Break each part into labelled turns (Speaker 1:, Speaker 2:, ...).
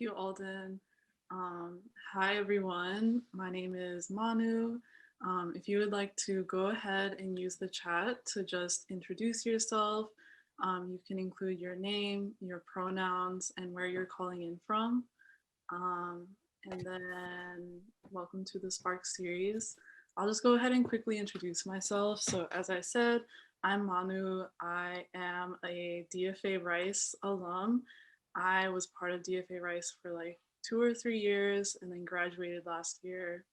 Speaker 1: you, Alden. Um, Hi, everyone. My name is Manu. If you would like to go ahead and use the chat to just introduce yourself, you can include your name, your pronouns, and where you're calling in from. Um, and then, welcome to the Spark series. I'll just go ahead and quickly introduce myself. So, as I said, I'm Manu. I am a DFA Rice alum. I was part of DFA Rice for like 2 or 3 years and then graduated last year.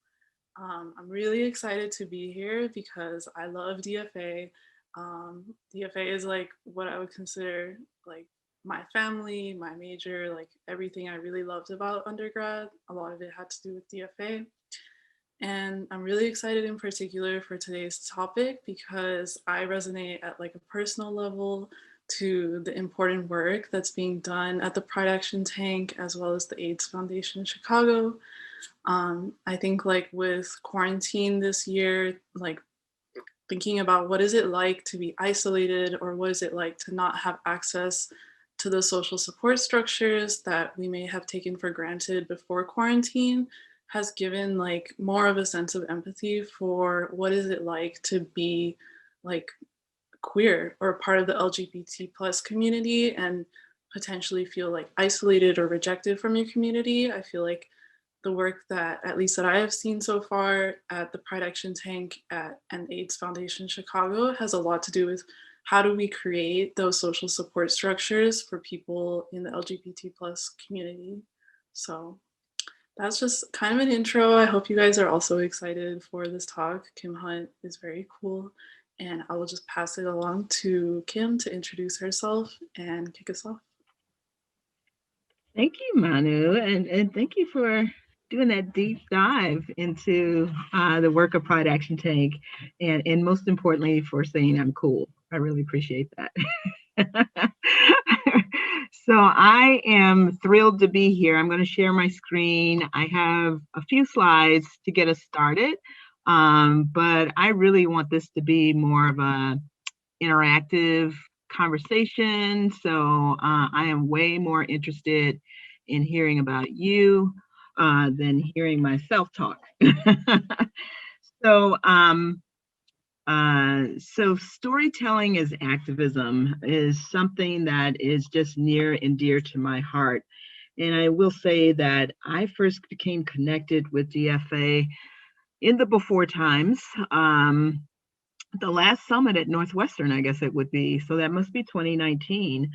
Speaker 1: I'm really excited to be here because I love DFA. DFA is like what I would consider like my family, my major, like everything I really loved about undergrad. A lot of it had to do with DFA. And I'm really excited in particular for today's topic because I resonate at like a personal level to the important work that's being done at the Pride Action Tank as well as the AIDS Foundation in Chicago. I think like with quarantine this year, like thinking about what is it like to be isolated or what is it like to not have access to the social support structures that we may have taken for granted before quarantine has given like more of a sense of empathy for what is it like to be like queer or part of the LGBT plus community and potentially feel like isolated or rejected from your community. I feel like the work that at least that I have seen so far at the Pride Action Tank and AIDS Foundation Chicago has a lot to do with how do we create those social support structures for people in the LGBT plus community. So that's just kind of an intro. I hope you guys are also excited for this talk. Kim Hunt is very cool. And I will just pass it along to Kim to introduce herself and kick us off.
Speaker 2: Thank you, Manu, and thank you for doing that deep dive into the work of Pride Action Tank, and most importantly, for saying I'm cool. I really appreciate that. So I am thrilled to be here. I'm going to share my screen. I have a few slides to get us started, but I really want this to be more of a interactive conversation. So I am way more interested in hearing about you than hearing myself talk. so, so storytelling as activism is something that is just near and dear to my heart. And I will say that I first became connected with DFA in the before times. The last summit at Northwestern, I guess it would be. So that must be 2019.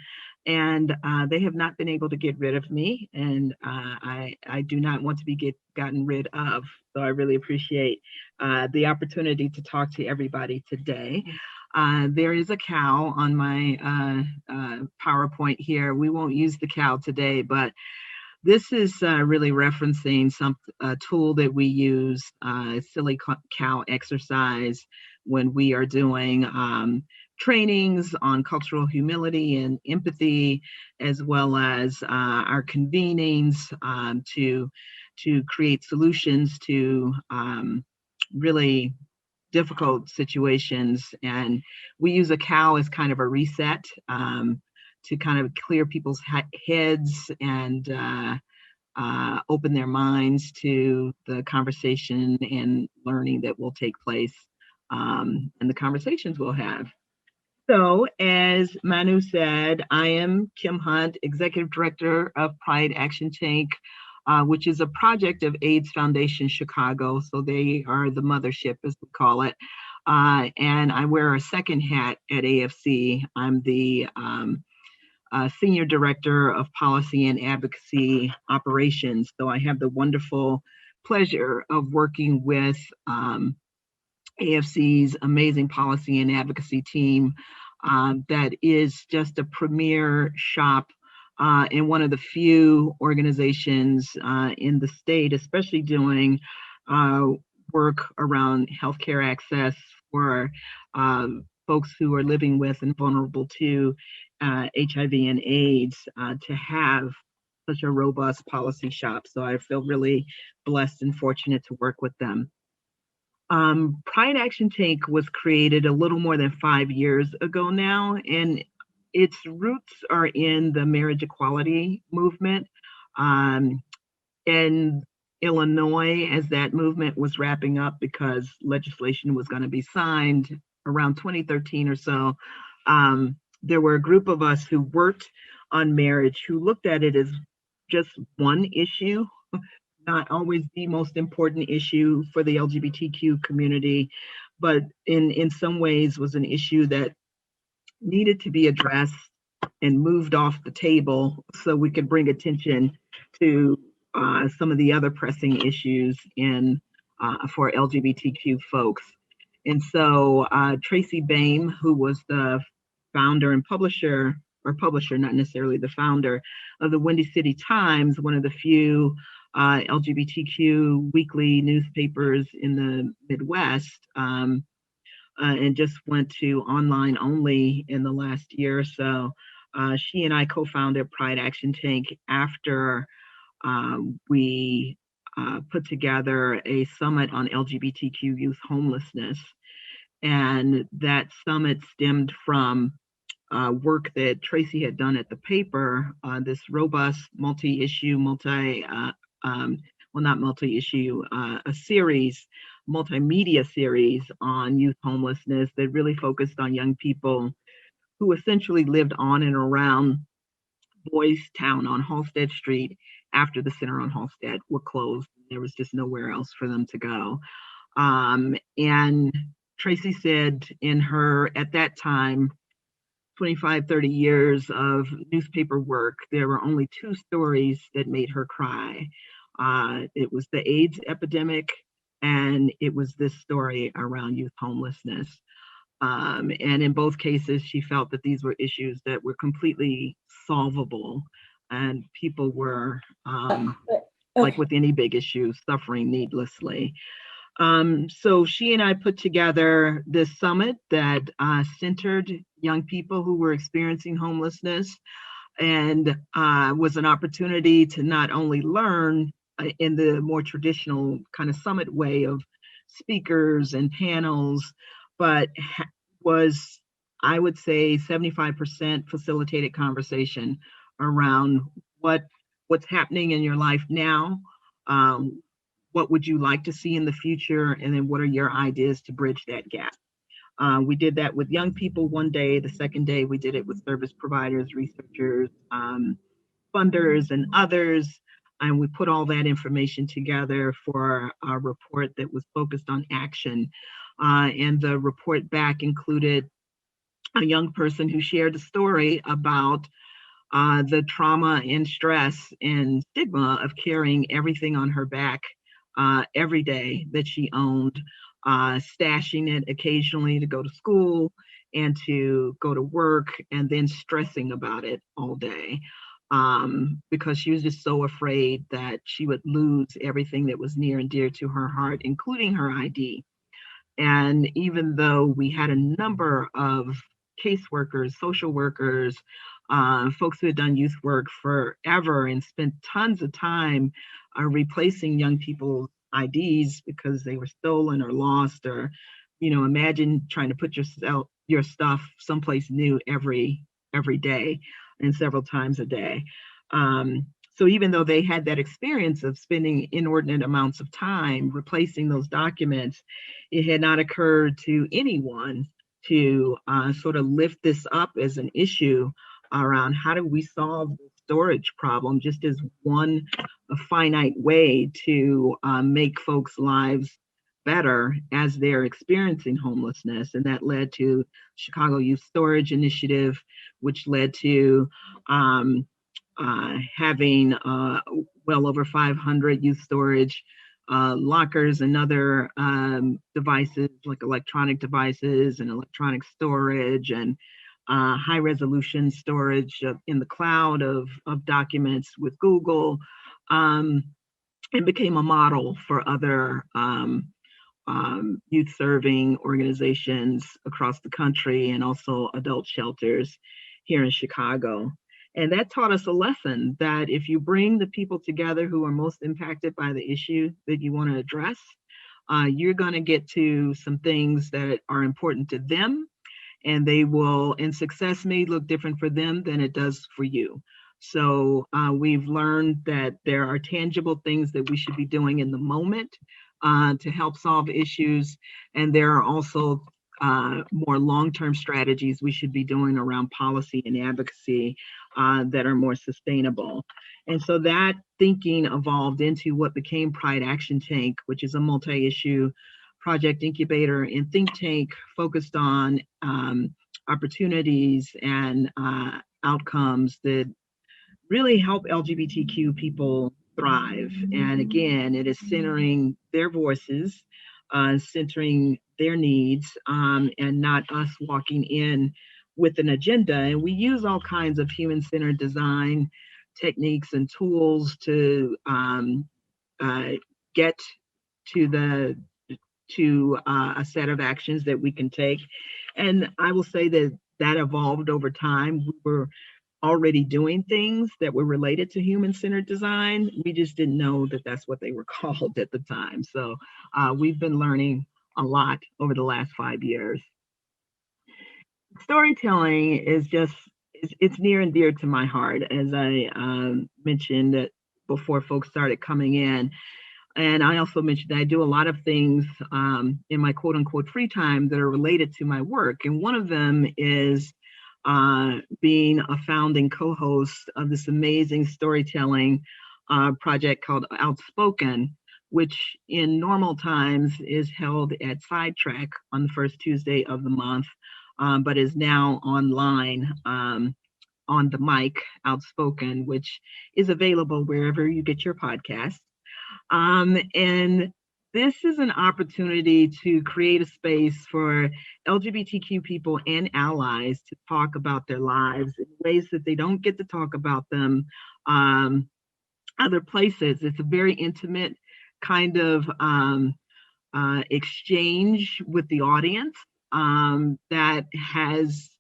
Speaker 2: And they have not been able to get rid of me. And I do not want to be gotten rid of. So I really appreciate the opportunity to talk to everybody today. There is a cow on my PowerPoint here. We won't use the cow today, but this is really referencing some tool that we use, silly cow exercise, when we are doing trainings on cultural humility and empathy, as well as our convenings to create solutions to really difficult situations. And we use a cow as kind of a reset. To kind of clear people's heads and open their minds to the conversation and learning that will take place and the conversations we'll have. So, as Manu said, I am Kim Hunt, Executive Director of Pride Action Tank, which is a project of AIDS Foundation Chicago. So, they are the mothership, as we call it. And I wear a second hat at AFC. I'm the Senior Director of Policy and Advocacy Operations. So I have the wonderful pleasure of working with AFC's amazing policy and advocacy team that is just a premier shop and one of the few organizations in the state, especially doing work around healthcare access for folks who are living with and vulnerable to HIV and AIDS, to have such a robust policy shop. So I feel really blessed and fortunate to work with them. Pride Action Tank was created a little more than 5 years ago now, and its roots are in the marriage equality movement. Um, in Illinois, as that movement was wrapping up because legislation was going to be signed around 2013 or so, there were a group of us who worked on marriage who looked at it as just one issue, not always the most important issue for the LGBTQ community, but in some ways was an issue that needed to be addressed and moved off the table so we could bring attention to some of the other pressing issues in for LGBTQ folks. And so Tracy Baim, who was the founder and publisher, or publisher, not necessarily the founder, of the Windy City Times, one of the few LGBTQ weekly newspapers in the Midwest, and just went to online only in the last year or so. She and I co-founded Pride Action Tank after we put together a summit on LGBTQ youth homelessness. And that summit stemmed from work that Tracy had done at the paper, this robust multi-issue, well, not multi-issue, a series, multimedia series on youth homelessness that really focused on young people who essentially lived on and around Boys Town on Halstead Street after the Center on Halstead were closed. There was just nowhere else for them to go. And Tracy said in her, at that time, 25, 30 years of newspaper work, there were only two stories that made her cry. It was the AIDS epidemic, and it was this story around youth homelessness. And in both cases, she felt that these were issues that were completely solvable, and people were, like with any big issue, suffering needlessly. So she and I put together this summit that centered young people who were experiencing homelessness, and was an opportunity to not only learn in the more traditional kind of summit way of speakers and panels, but was, I would say, 75% facilitated conversation around what's happening in your life now, um, what would you like to see in the future, and then what are your ideas to bridge that gap. We did that with young people one day. The second day, we did it with service providers, researchers, funders, and others. And we put all that information together for a report that was focused on action. And the report back included a young person who shared a story about the trauma and stress and stigma of carrying everything on her back every day that she owned, stashing it occasionally to go to school and to go to work, and then stressing about it all day, because she was just so afraid that she would lose everything that was near and dear to her heart, including her ID. And even though we had a number of caseworkers, social workers, folks who had done youth work forever and spent tons of time replacing young people's IDs because they were stolen or lost, or, imagine trying to put your stuff someplace new every day and several times a day. So even though they had that experience of spending inordinate amounts of time replacing those documents, it had not occurred to anyone to sort of lift this up as an issue around how do we solve the storage problem, just as one finite way to make folks' lives better as they're experiencing homelessness. And that led to Chicago Youth Storage Initiative, which led to having well over 500 youth storage lockers and other devices, like electronic devices and electronic storage, and high resolution storage in the cloud of documents with Google, and became a model for other youth serving organizations across the country, and also adult shelters here in Chicago. And that taught us a lesson that if you bring the people together who are most impacted by the issue that you want to address, you're going to get to some things that are important to them, and success may look different for them than it does for you. So we've learned that there are tangible things that we should be doing in the moment to help solve issues. And there are also more long-term strategies we should be doing around policy and advocacy that are more sustainable. And so that thinking evolved into what became Pride Action Tank, which is a multi-issue project incubator and think tank focused on opportunities and outcomes that really help LGBTQ people thrive. And again, it is centering their voices, centering their needs, and not us walking in with an agenda. And we use all kinds of human centered design techniques and tools to uh, get to the a set of actions that we can take. And I will say that that evolved over time. We were already doing things that were related to human centered design. We just didn't know that that's what they were called at the time. So we've been learning a lot over the last 5 years. Storytelling is just, it's near and dear to my heart, as I mentioned that before folks started coming in. And I also mentioned that I do a lot of things in my quote unquote free time that are related to my work. And one of them is being a founding co host of this amazing storytelling project called Outspoken, which in normal times is held at Sidetrack on the first Tuesday of the month, but is now online. On the mic, Outspoken, which is available wherever you get your podcasts. And this is an opportunity to create a space for LGBTQ people and allies to talk about their lives in ways that they don't get to talk about them other places. It's a very intimate kind of exchange with the audience that has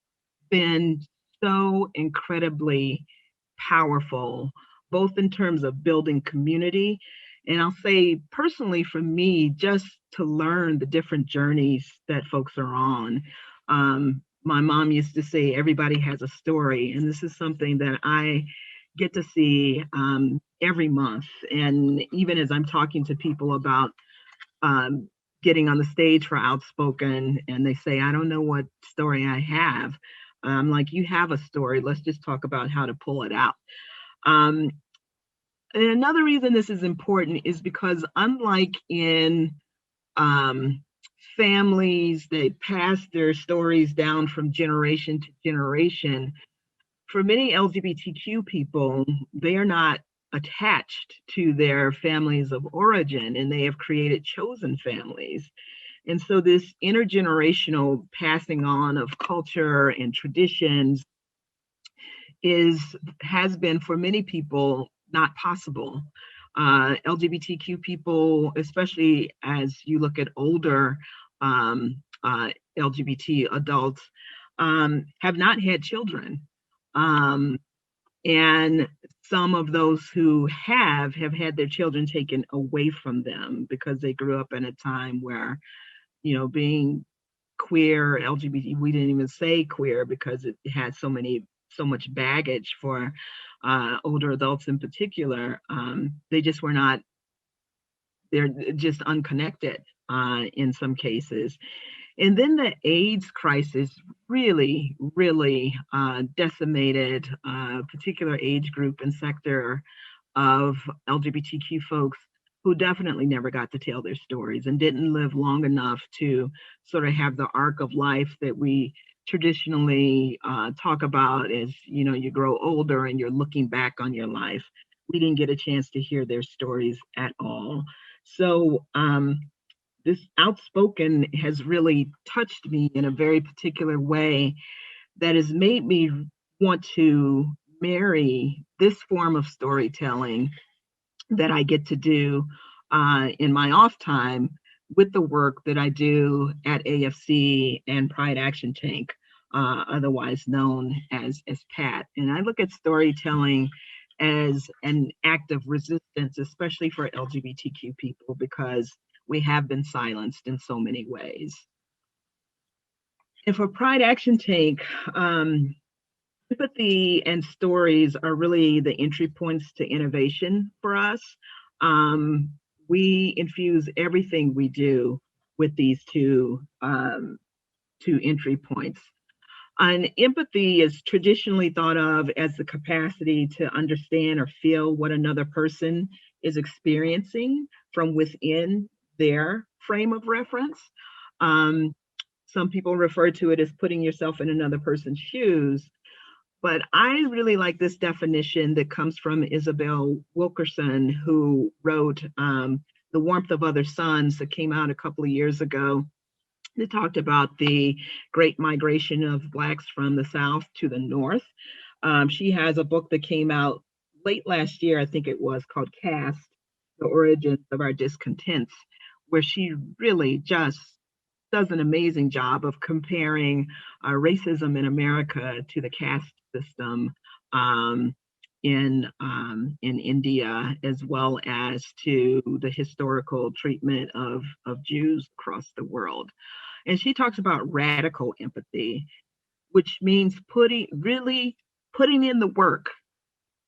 Speaker 2: been so incredibly powerful, both in terms of building community. And I'll say personally, for me, just to learn the different journeys that folks are on. My mom used to say, everybody has a story. And this is something that I get to see every month. And even as I'm talking to people about um, getting on the stage for Outspoken, and they say, I don't know what story I have. I'm like, you have a story. Let's just talk about how to pull it out. Um, and another reason this is important is because unlike in um, families that pass their stories down from generation to generation, for many LGBTQ people, they are not attached to their families of origin and they have created chosen families. And so this intergenerational passing on of culture and traditions has been for many people not possible. LGBTQ people, especially as you look at older LGBT adults, have not had children. And some of those who have had their children taken away from them because they grew up in a time where, being queer, LGBT, we didn't even say queer because it had so much baggage for older adults in particular. They just were not, they're just unconnected in some cases. And then the AIDS crisis really, really decimated a particular age group and sector of LGBTQ folks who definitely never got to tell their stories and didn't live long enough to sort of have the arc of life that we traditionally talk about as, you grow older and you're looking back on your life. We didn't get a chance to hear their stories at all. So this Outspoken has really touched me in a very particular way that has made me want to marry this form of storytelling that I get to do in my off time with the work that I do at AFC and Pride Action Tank, otherwise known as PAT. And I look at storytelling as an act of resistance, especially for LGBTQ people, because we have been silenced in so many ways. And for Pride Action Tank, Empathy and stories are really the entry points to innovation for us. Um, we infuse everything we do with these two entry points. And empathy is traditionally thought of as the capacity to understand or feel what another person is experiencing from within their frame of reference. Um, some people refer to it as putting yourself in another person's shoes. But I really like this definition that comes from Isabel Wilkerson, who wrote The Warmth of Other Suns, that came out a couple of years ago. They talked about the great migration of Blacks from the South to the North. She has a book that came out late last year, I think it was, called Caste, The Origins of Our Discontents, where she really just does an amazing job of comparing racism in America to the caste system um, in India, as well as to the historical treatment of Jews across the world. And she talks about radical empathy, which means putting in the work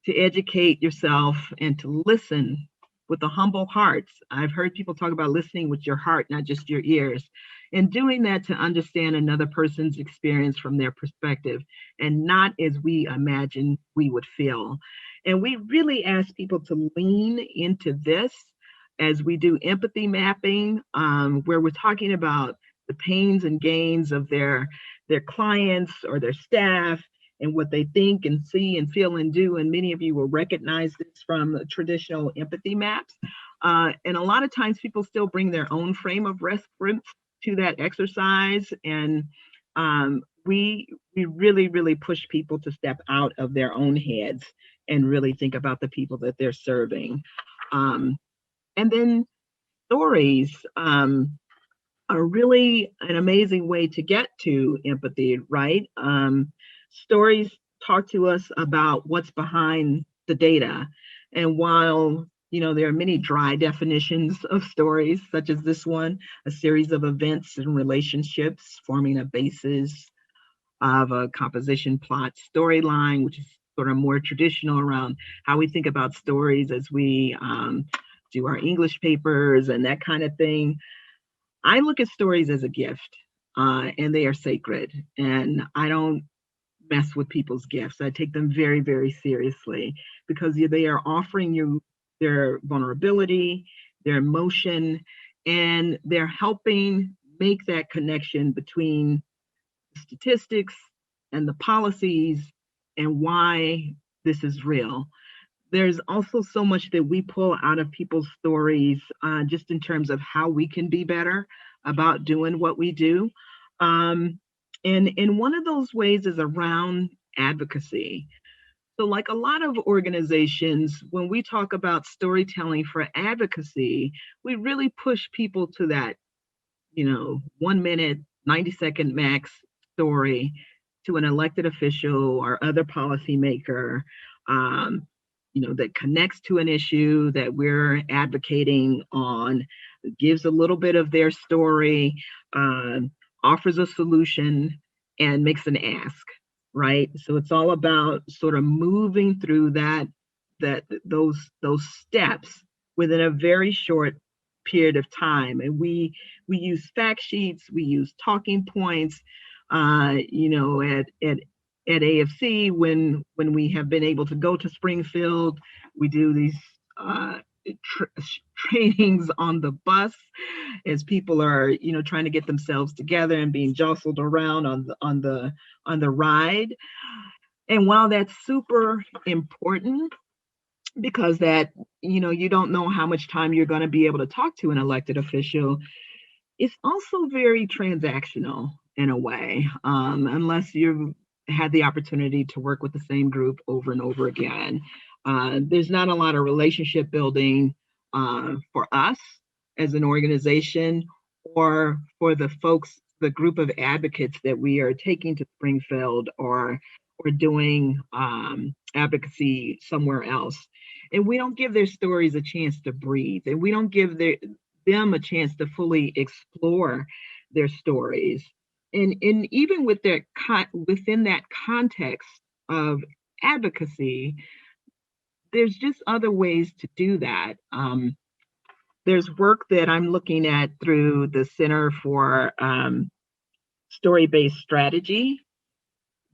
Speaker 2: to educate yourself and to listen with a humble heart. I've heard people talk about listening with your heart, not just your ears, and doing that to understand another person's experience from their perspective and not as we imagine we would feel. And we really ask people to lean into this as we do empathy mapping, where we're talking about the pains and gains of their clients or their staff and what they think and see and feel and do. And many of you will recognize this from traditional empathy maps. And a lot of times people still bring their own frame of reference to that exercise. And we really push people to step out of their own heads and really think about the people that they're serving. Um, and then stories. Are really an amazing way to get to empathy, right? Stories talk to us about what's behind the data. And while there are many dry definitions of stories, such as this one, a series of events and relationships forming a basis of a composition plot storyline, which is sort of more traditional around how we think about stories as we do our English papers and that kind of thing. I look at stories as a gift, and they are sacred. And I don't mess with people's gifts. I take them very seriously because they are offering you their vulnerability, their emotion, and they're helping make that connection between statistics and the policies and why this is real. There's also so much that we pull out of people's stories, just in terms of how we can be better about doing what we do. Um, and one of those ways is around advocacy. So, like a lot of organizations, when we talk about storytelling for advocacy, we really push people to that 1 minute, 90-second max story to an elected official or other policymaker, um, that connects to an issue that we're advocating on, gives a little bit of their story, offers a solution, and makes an ask, right? So it's all about sort of moving through those steps within a very short period of time. And we use fact sheets, we use talking points. At AFC, when we have been able to go to Springfield, we do these uh, tra- trainings on the bus as people are trying to get themselves together and being jostled around on the ride. And while that's super important, because that you don't know how much time you're going to be able to talk to an elected official, it's also very transactional in a way, unless you've had the opportunity to work with the same group over and over again. There's not a lot of relationship building for us as an organization, or for the group of advocates that we are taking to Springfield, or doing advocacy somewhere else. And we don't give their stories a chance to breathe, and we don't give them a chance to fully explore their stories. And even within that context, of advocacy, there's just other ways to do that. There's work that I'm looking at through the Center for Story-Based Strategy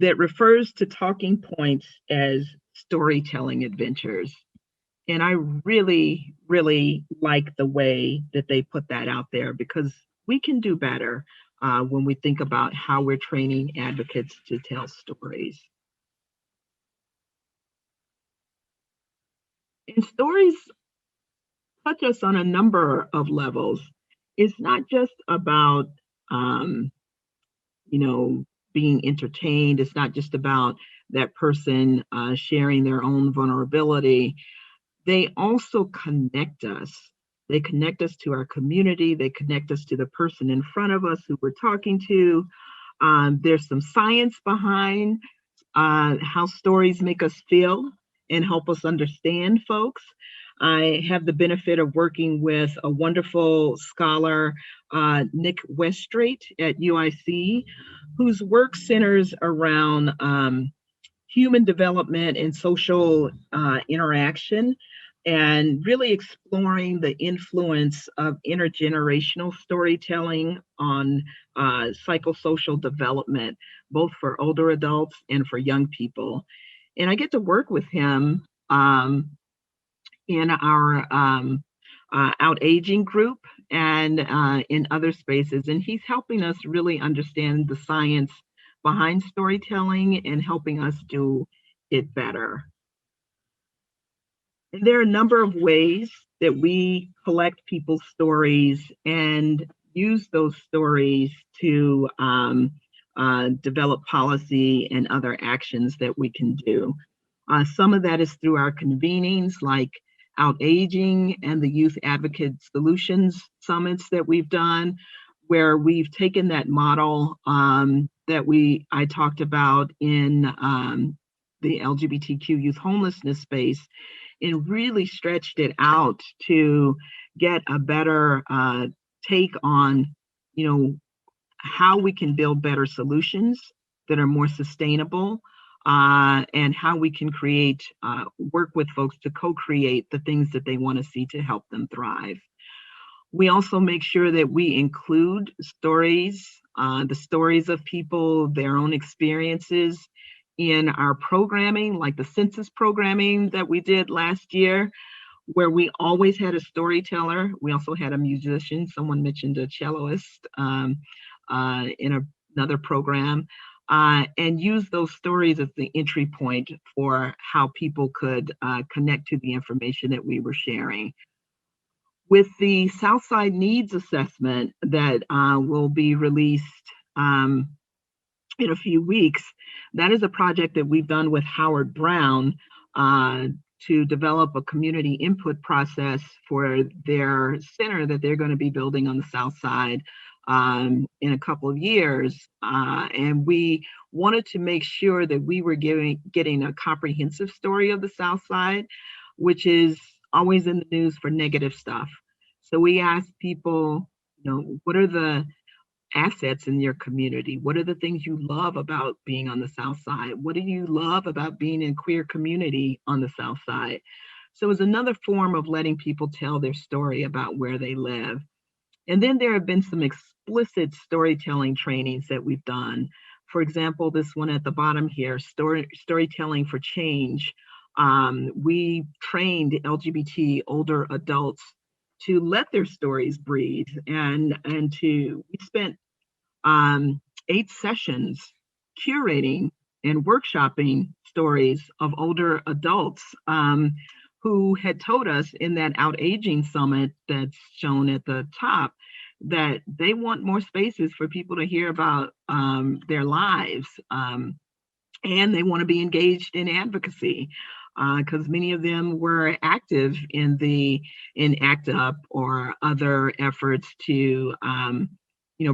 Speaker 2: that refers to talking points as storytelling adventures. And I really, really like the way that they put that out there, because we can do better when we think about how we're training advocates to tell stories. And stories touch us on a number of levels. It's not just about, um, you know, being entertained. It's not just about that person sharing their own vulnerability. They also connect us. They connect us to our community. They connect us to the person in front of us who we're talking to. There's some science behind how stories make us feel and help us understand folks. I have the benefit of working with a wonderful scholar, Nick Weststraight at UIC, whose work centers around human development and social interaction, and really exploring the influence of intergenerational storytelling on psychosocial development, both for older adults and for young people. And I get to work with him in our out aging group and in other spaces. And he's helping us really understand the science behind storytelling and helping us do it better. And there are a number of ways that we collect people's stories and use those stories to develop policy and other actions that we can do. Some of that is through our convenings, like Out Aging and the Youth Advocate Solutions Summits that we've done, where we've taken that model that I talked about in the LGBTQ youth homelessness space, and really stretched it out to get a better take on, how we can build better solutions that are more sustainable, and how we can work with folks to co-create the things that they want to see to help them thrive. We also make sure that we include stories, the stories of people, their own experiences in our programming, like the census programming that we did last year, where we always had a storyteller. We also had a musician. Someone mentioned a celloist in another program, and use those stories as the entry point for how people could connect to the information that we were sharing. With the Southside Needs Assessment that will be released in a few weeks, that is a project that we've done with Howard Brown to develop a community input process for their center that they're going to be building on the South Side in a couple of years. And we wanted to make sure that we were getting a comprehensive story of the South Side, which is always in the news for negative stuff. So we asked people, what are the assets in your community? What are the things you love about being on the South Side? What do you love about being in queer community on the South Side? So it's another form of letting people tell their story about where they live. And then there have been some explicit storytelling trainings that we've done. For example, this one at the bottom here, Storytelling for Change. We trained LGBT older adults to let their stories breathe, and we spent 8 sessions curating and workshopping stories of older adults who had told us in that Out Aging Summit that's shown at the top that they want more spaces for people to hear about their lives, and they want to be engaged in advocacy, because many of them were active in ACT UP or other efforts to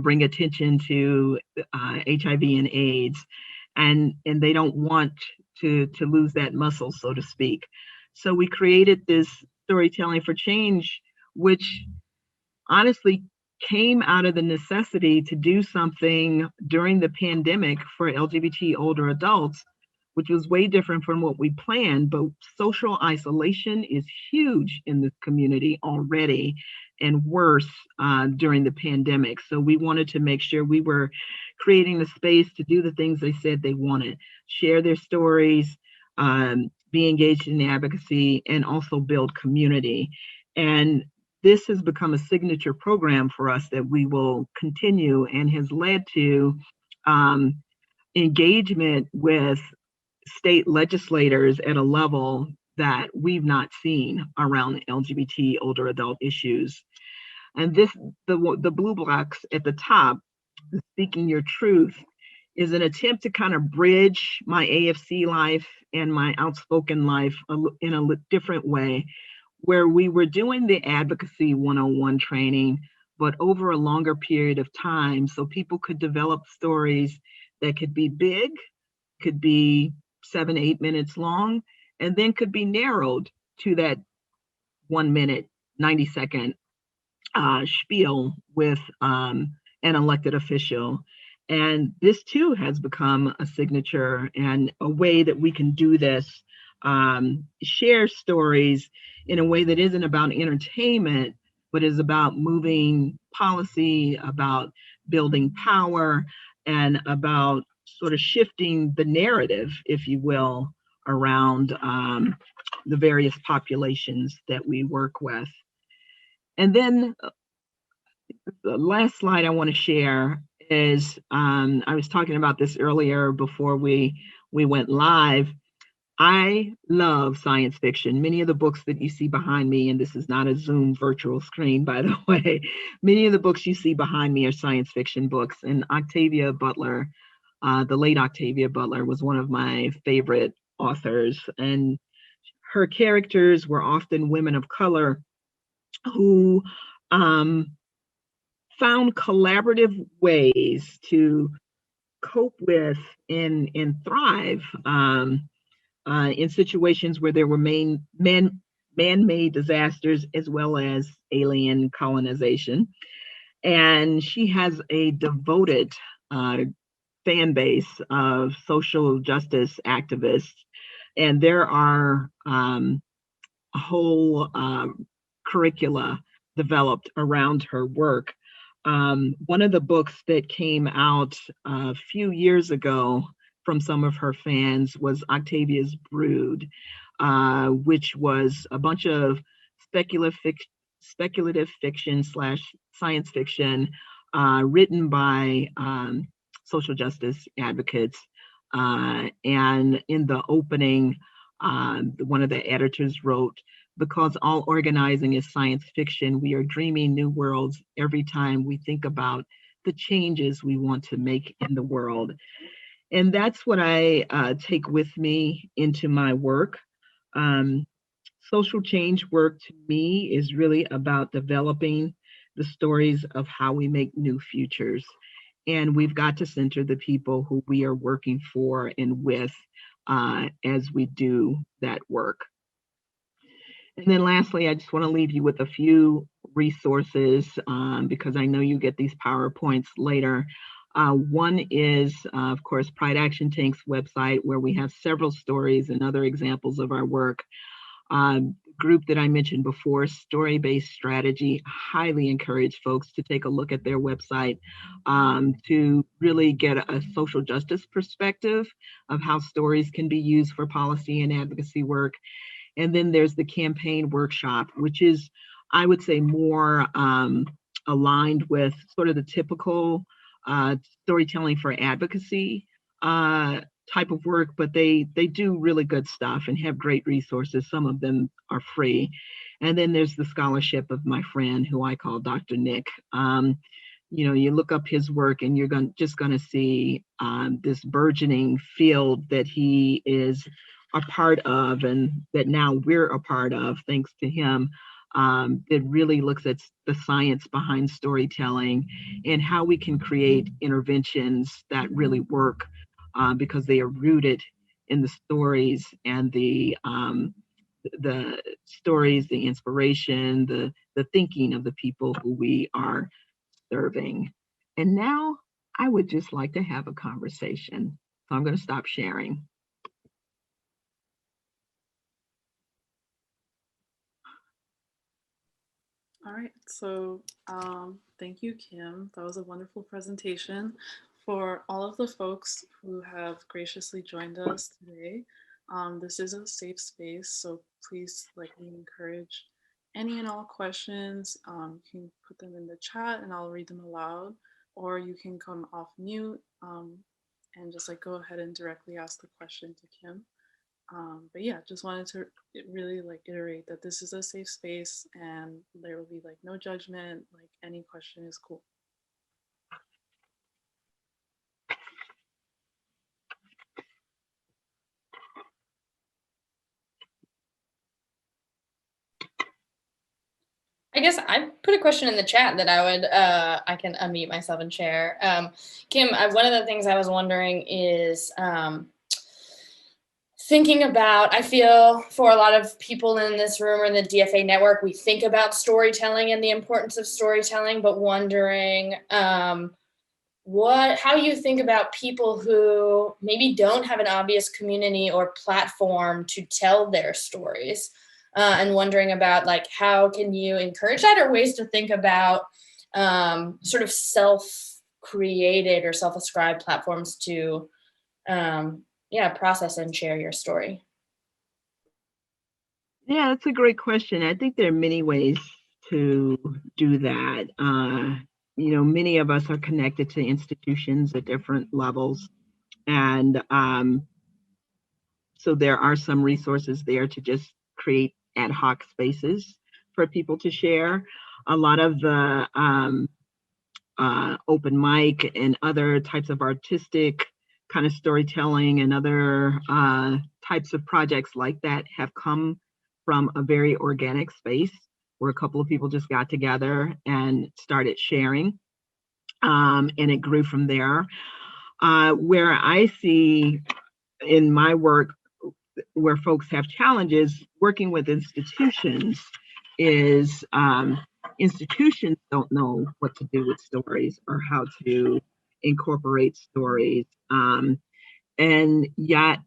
Speaker 2: bring attention to HIV and AIDS, and they don't want to lose that muscle, so to speak. So we created this Storytelling for Change, which honestly came out of the necessity to do something during the pandemic for LGBT older adults, which was way different from what we planned. But social isolation is huge in this community already, and worse during the pandemic. So we wanted to make sure we were creating the space to do the things they said they wanted, share their stories, be engaged in advocacy, and also build community. And this has become a signature program for us that we will continue, and has led to um, engagement with state legislators at a level that we've not seen around LGBT older adult issues. And this, the blue blocks at the top, Speaking Your Truth, is an attempt to kind of bridge my AFC life and my Outspoken life in a different way, where we were doing the advocacy 101 training, but over a longer period of time, so people could develop stories that could be big, could be 7, 8 minutes long, and then could be narrowed to that 1 minute, 90-second spiel with an elected official. And this too has become a signature and a way that we can do this, share stories in a way that isn't about entertainment, but is about moving policy, about building power, and about sort of shifting the narrative, if you will, around the various populations that we work with. And then the last slide I want to share is I was talking about this earlier before we went live. I love science fiction. Many of the books that you see behind me, and this is not a Zoom virtual screen, by the way, many of the books you see behind me are science fiction books. And Octavia Butler, the late Octavia Butler, was one of my favorite authors. And her characters were often women of color who found collaborative ways to cope with and thrive in situations where there were man-made disasters as well as alien colonization. And she has a devoted fan base of social justice activists. And there are a whole curricula developed around her work. One of the books that came out a few years ago from some of her fans was Octavia's Brood, which was a bunch of speculative fiction slash science fiction written by social justice advocates. And in the opening, one of the editors wrote, "Because all organizing is science fiction, we are dreaming new worlds every time we think about the changes we want to make in the world." And that's what I take with me into my work. Um, Social change work to me is really about developing the stories of how we make new futures. And we've got to center the people who we are working for and with as we do that work. And then lastly, I just want to leave you with a few resources because I know you get these PowerPoints later. One is, of course, Pride Action Tank's website, where we have several stories and other examples of our work. Group that I mentioned before, Story-Based Strategy, highly encourage folks to take a look at their website to really get a social justice perspective of how stories can be used for policy and advocacy work. And then there's the campaign workshop, which is, I would say, more aligned with sort of the typical storytelling for advocacy type of work, but they do really good stuff and have great resources. Some of them are free. And then there's the scholarship of my friend, who I call Dr. Nick. You look up his work and you're just going to see this burgeoning field that he is a part of, and that now we're a part of, thanks to him, that really looks at the science behind storytelling and how we can create interventions that really work because they are rooted in the stories and the stories, the inspiration, the thinking of the people who we are serving. And now I would just like to have a conversation. So I'm going to stop sharing.
Speaker 1: All right, so thank you, Kim. That was a wonderful presentation. For all of the folks who have graciously joined us today, this is a safe space, so please, like, we encourage any and all questions. You can put them in the chat and I'll read them aloud, or you can come off mute and just like go ahead and directly ask the question to Kim. But yeah, just wanted to really like iterate that this is a safe space and there will be like no judgment, like any question is cool.
Speaker 3: I guess I put a question in the chat that I can unmute myself and share. Kim, one of the things I was wondering is thinking about, I feel for a lot of people in this room or in the DFA network, we think about storytelling and the importance of storytelling, but wondering how you think about people who maybe don't have an obvious community or platform to tell their stories. And wondering about like, how can you encourage that, or ways to think about sort of self-created or self-ascribed platforms to process and share your story?
Speaker 2: Yeah, that's a great question. I think there are many ways to do that. Many of us are connected to institutions at different levels. And so there are some resources there to just create ad hoc spaces for people to share. A lot of the open mic and other types of artistic kind of storytelling and other types of projects like that have come from a very organic space where a couple of people just got together and started sharing. And it grew from there. Where I see in my work where folks have challenges working with institutions is institutions don't know what to do with stories or how to incorporate stories. And yet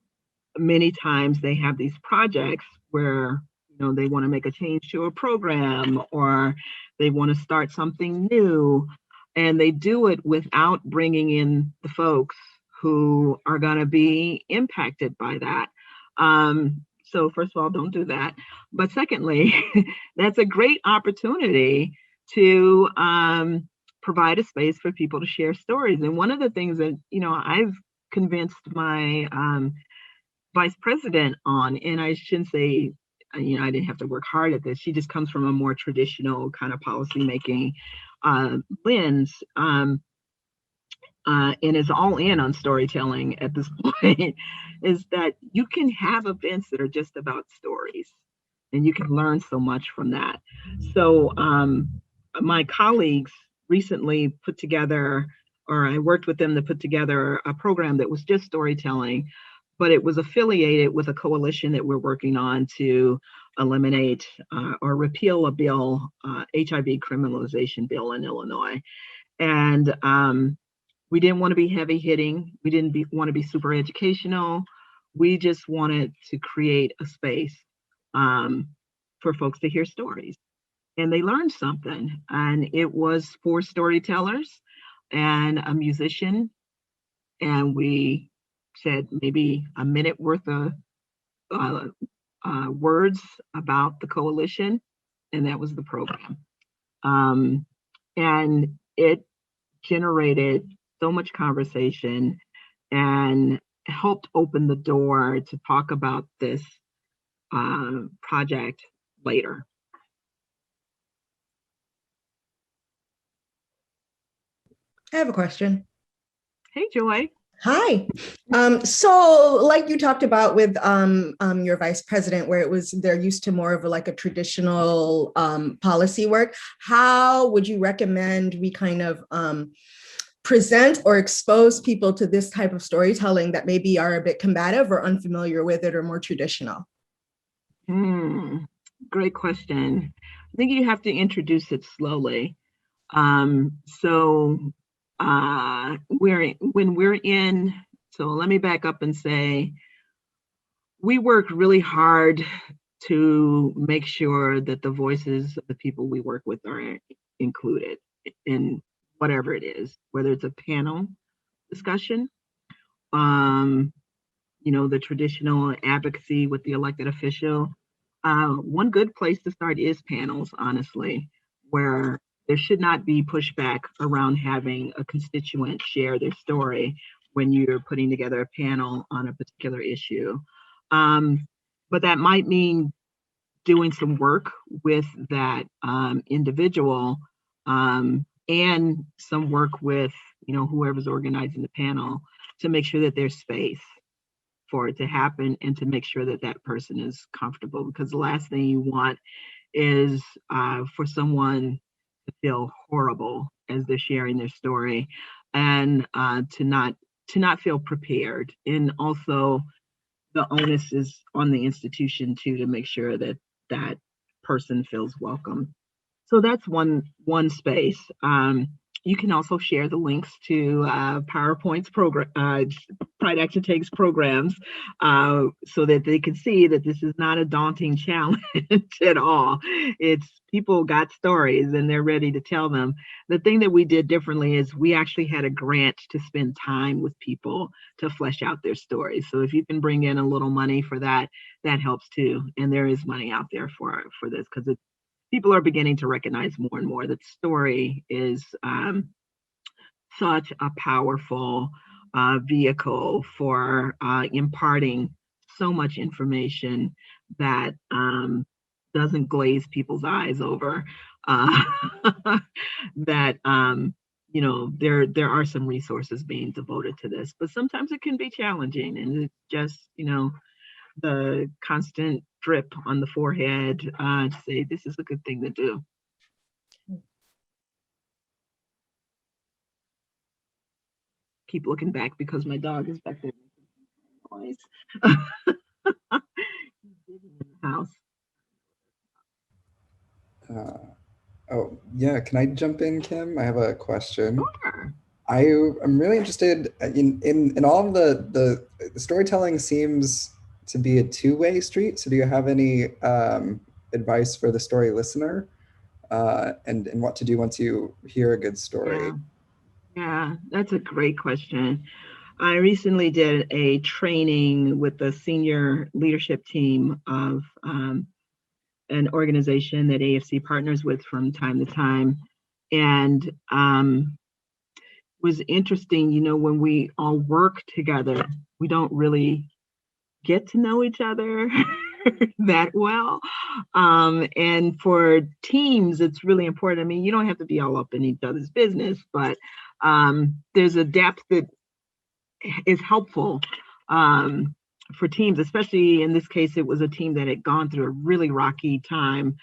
Speaker 2: many times they have these projects where they want to make a change to a program or they want to start something new, and they do it without bringing in the folks who are going to be impacted by that. So first of all, don't do that. But secondly, that's a great opportunity to provide a space for people to share stories. And one of the things that, I've convinced my vice president on, and I shouldn't say, I didn't have to work hard at this. She just comes from a more traditional kind of policymaking lens. And is all in on storytelling at this point, is that you can have events that are just about stories and you can learn so much from that. So my colleagues recently put together, or I worked with them to put together a program that was just storytelling, but it was affiliated with a coalition that we're working on to eliminate or repeal a bill, HIV criminalization bill in Illinois. And we didn't want to be heavy hitting. We didn't want to be super educational. We just wanted to create a space for folks to hear stories. And they learned something. And it was 4 storytellers and a musician. And we said maybe a minute worth of words about the coalition. And that was the program. And it generated so much conversation and helped open the door to talk about this project later.
Speaker 4: I have a question.
Speaker 2: Hey, Joy.
Speaker 4: Hi. So like you talked about with your vice president, where they're used to more of like a traditional policy work, how would you recommend we kind of present or expose people to this type of storytelling that maybe are a bit combative or unfamiliar with it or more traditional?
Speaker 2: Great question. I think you have to introduce it slowly. So let me back up and say, we work really hard to make sure that the voices of the people we work with are included in whatever it is, whether it's a panel discussion, the traditional advocacy with the elected official. One good place to start is panels, honestly, where there should not be pushback around having a constituent share their story when you're putting together a panel on a particular issue. But that might mean doing some work with that individual and some work with whoever's organizing the panel to make sure that there's space for it to happen and to make sure that that person is comfortable, because the last thing you want is for someone to feel horrible as they're sharing their story, and to not feel prepared. And also the onus is on the institution too, to make sure that that person feels welcome. So that's one space. You can also share the links to PowerPoint's program, Pride Action Takes programs, so that they can see that this is not a daunting challenge at all. It's people got stories and they're ready to tell them. The thing that we did differently is we actually had a grant to spend time with people to flesh out their stories. So if you can bring in a little money for that, that helps too. And there is money out there for this, because people are beginning to recognize more and more that story is such a powerful vehicle for imparting so much information that doesn't glaze people's eyes over. That there are some resources being devoted to this, but sometimes it can be challenging, and it's just the constant drip on the forehead to say this is a good thing to do. Keep looking back because my dog is back there making noise. He's digging in the house.
Speaker 5: Oh yeah, can I jump in, Kim? I have a question.
Speaker 2: Sure.
Speaker 5: I'm really interested in all of the storytelling seems to be a two-way street. So do you have any advice for the story listener and what to do once you hear a good story?
Speaker 2: Yeah, that's a great question. I recently did a training with the senior leadership team of an organization that AFC partners with from time to time. And was interesting, when we all work together, we don't really get to know each other that well. And for teams, it's really important. I mean, you don't have to be all up in each other's business, but there's a depth that is helpful for teams, especially in this case, it was a team that had gone through a really rocky time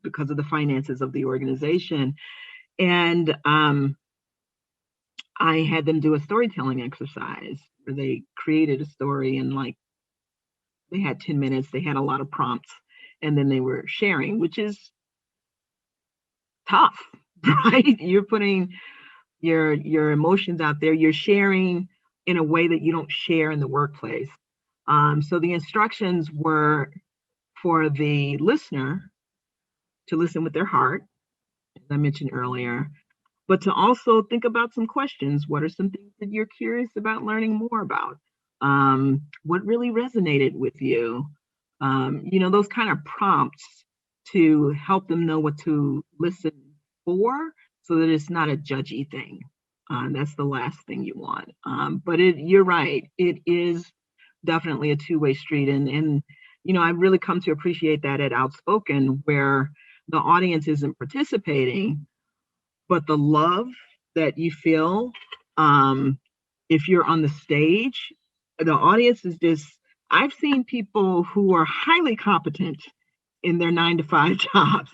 Speaker 2: because of the finances of the organization. And I had them do a storytelling exercise where they created a story and they had 10 minutes, they had a lot of prompts, and then they were sharing, which is tough, right? You're putting your emotions out there, you're sharing in a way that you don't share in the workplace. So the instructions were for the listener to listen with their heart, as I mentioned earlier, but to also think about some questions. What are some things that you're curious about learning more about? What really resonated with you? Those kind of prompts to help them know what to listen for, so that it's not a judgy thing. That's the last thing you want. But you're right. It is definitely a two-way street. And I've really come to appreciate that at Outspoken, where the audience isn't participating, but the love that you feel if you're on the stage, the audience is just, I've seen people who are highly competent in their 9-to-5 jobs,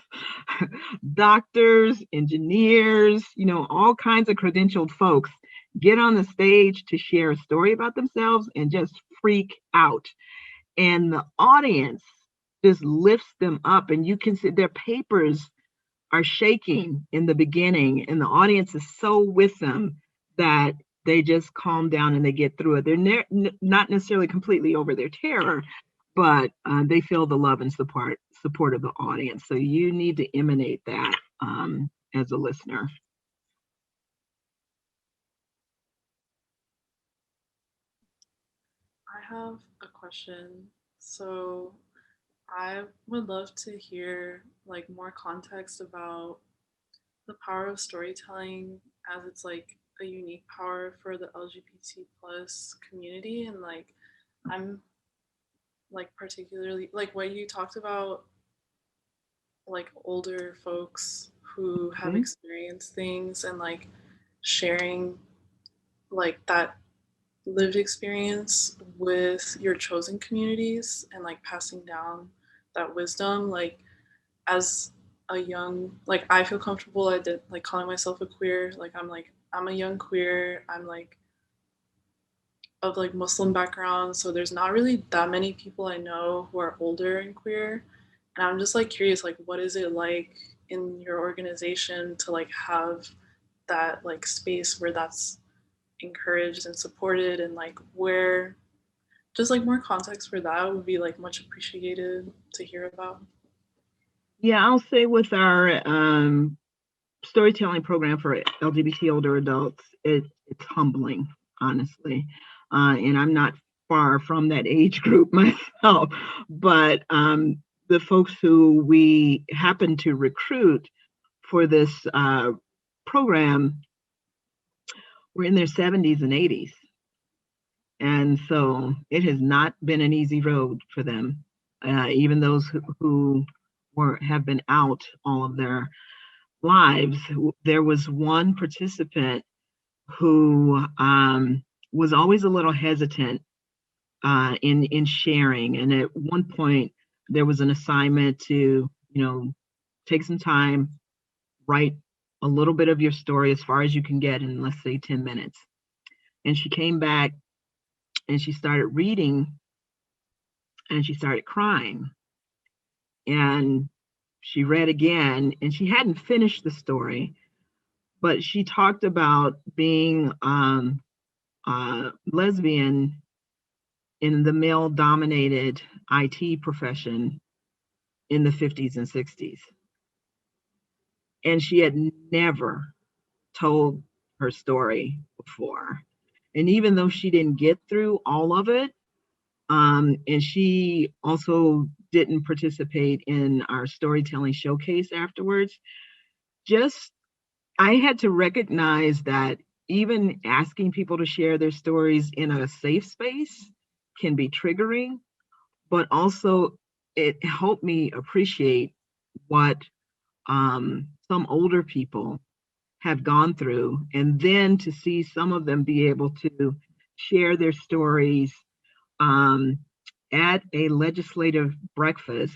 Speaker 2: doctors, engineers, all kinds of credentialed folks get on the stage to share a story about themselves and just freak out. And the audience just lifts them up, and you can see their papers are shaking in the beginning, and the audience is so with them that they just calm down and they get through it. They're not necessarily completely over their terror, but they feel the love and support of the audience. So you need to emanate that as a listener.
Speaker 1: I have a question. So I would love to hear like more context about the power of storytelling as it's like a unique power for the LGBT plus community. And like I'm like particularly like what you talked about, like older folks who have
Speaker 2: Okay.
Speaker 1: experienced things and like sharing like that lived experience with your chosen communities and like passing down that wisdom. Like as a young, like I feel comfortable, I did like calling myself a queer. Like I'm a young queer, I'm like of like Muslim background, so there's not really that many people I know who are older and queer. And I'm just like curious, like what is it like in your organization to like have that like space where that's encouraged and supported, and like where just like more context for that would be like much appreciated to hear about.
Speaker 2: Yeah, I'll say with our storytelling program for LGBT older adults, it's humbling, honestly. And I'm not far from that age group myself, but the folks who we happen to recruit for this program were in their 70s and 80s. And so it has not been an easy road for them, even those who have been out all of their lives. There was one participant who was always a little hesitant in sharing. And at one point, there was an assignment to, take some time, write a little bit of your story as far as you can get in, let's say, 10 minutes. And she came back and she started reading and she started crying. And she read again and she hadn't finished the story, but she talked about being lesbian in the male dominated IT profession in the 50s and 60s. And she had never told her story before. And even though she didn't get through all of it, and she also didn't participate in our storytelling showcase afterwards, just I had to recognize that even asking people to share their stories in a safe space can be triggering, but also it helped me appreciate what some older people have gone through, and then to see some of them be able to share their stories um, at a legislative breakfast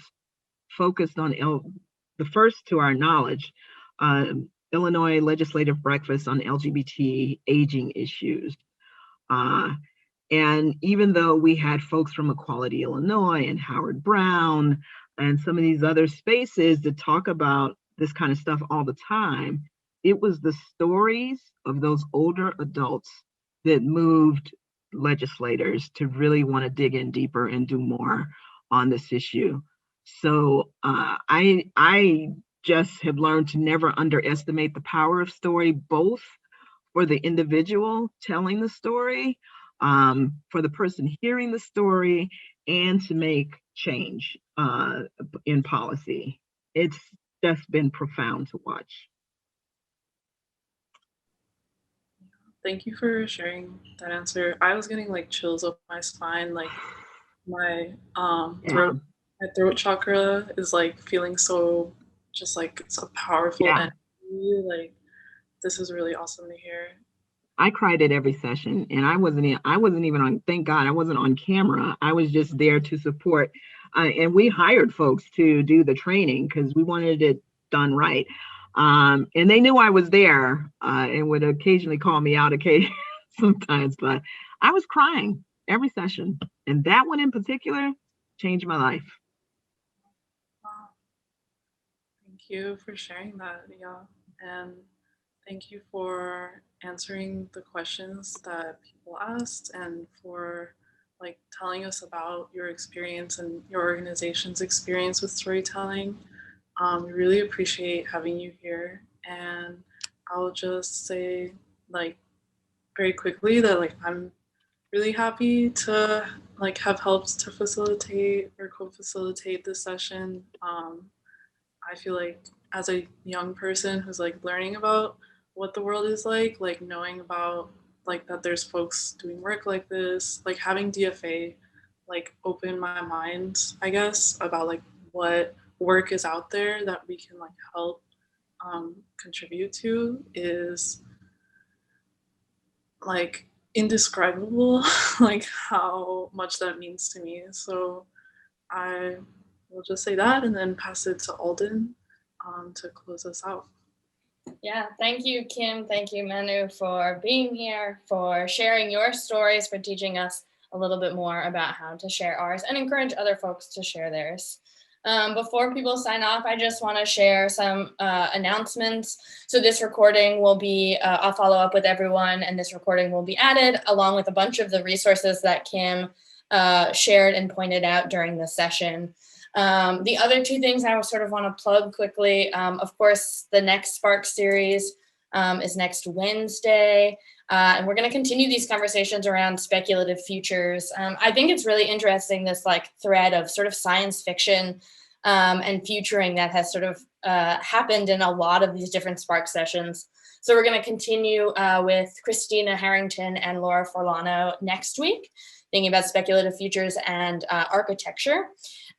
Speaker 2: focused on the first, to our knowledge, Illinois legislative breakfast on LGBT aging issues. Uh, and even though we had folks from Equality Illinois and Howard Brown and some of these other spaces that talk about this kind of stuff all the time, it was the stories of those older adults that moved legislators to really want to dig in deeper and do more on this issue. So I just have learned to never underestimate the power of story, both for the individual telling the story, for the person hearing the story, and to make change in policy. It's just been profound to watch.
Speaker 1: Thank you for sharing that answer. I was getting like chills up my spine, like my
Speaker 2: Yeah.
Speaker 1: my throat chakra is like feeling so just like so powerful,
Speaker 2: Yeah.
Speaker 1: and like this is really awesome to hear.
Speaker 2: I cried at every session, and I wasn't even on, thank God I wasn't on camera. I was just there to support. And we hired folks to do the training because we wanted it done right. And they knew I was there and would occasionally call me out occasionally sometimes, but I was crying every session. And that one in particular changed my life.
Speaker 1: Wow. Thank you for sharing that, yeah. And thank you for answering the questions that people asked and for like telling us about your experience and your organization's experience with storytelling. We really appreciate having you here. And I'll just say, like, very quickly that like I'm really happy to like have helped to facilitate or co-facilitate this session. I feel like as a young person who's like learning about what the world is like knowing about like that there's folks doing work like this, like having DFA like open my mind, I guess, about like what work is out there that we can like help contribute to is like indescribable, like how much that means to me. So I will just say that and then pass it to Alden to close us out.
Speaker 3: Yeah, thank you, Kim. Thank you, Manu, for being here, for sharing your stories, for teaching us a little bit more about how to share ours and encourage other folks to share theirs. Before people sign off, I just want to share some announcements. So this recording will be, I'll follow up with everyone, and this recording will be added along with a bunch of the resources that Kim shared and pointed out during the session. The other two things I sort of want to plug quickly, of course, the next Spark series is next Wednesday. And we're going to continue these conversations around speculative futures. I think it's really interesting, this like thread of sort of science fiction and futuring that has sort of happened in a lot of these different Spark sessions. So we're going to continue with Christina Harrington and Laura Forlano next week, thinking about speculative futures and architecture.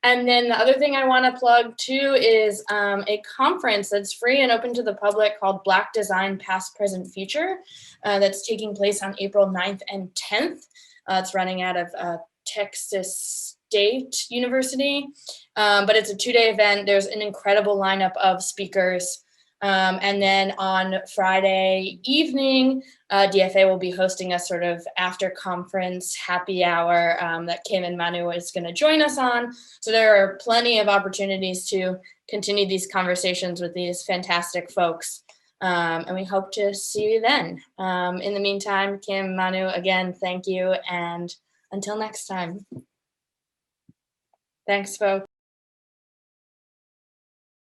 Speaker 3: And then the other thing I want to plug too is a conference that's free and open to the public called Black Design Past, Present, Future that's taking place on April 9th and 10th. It's running out of Texas State University, but it's a 2-day event. There's an incredible lineup of speakers. And then on Friday evening, DFA will be hosting a sort of after conference happy hour that Kim and Manu is going to join us on. So there are plenty of opportunities to continue these conversations with these fantastic folks. And we hope to see you then. In the meantime, Kim, Manu, again, thank you. And until next time. Thanks, folks.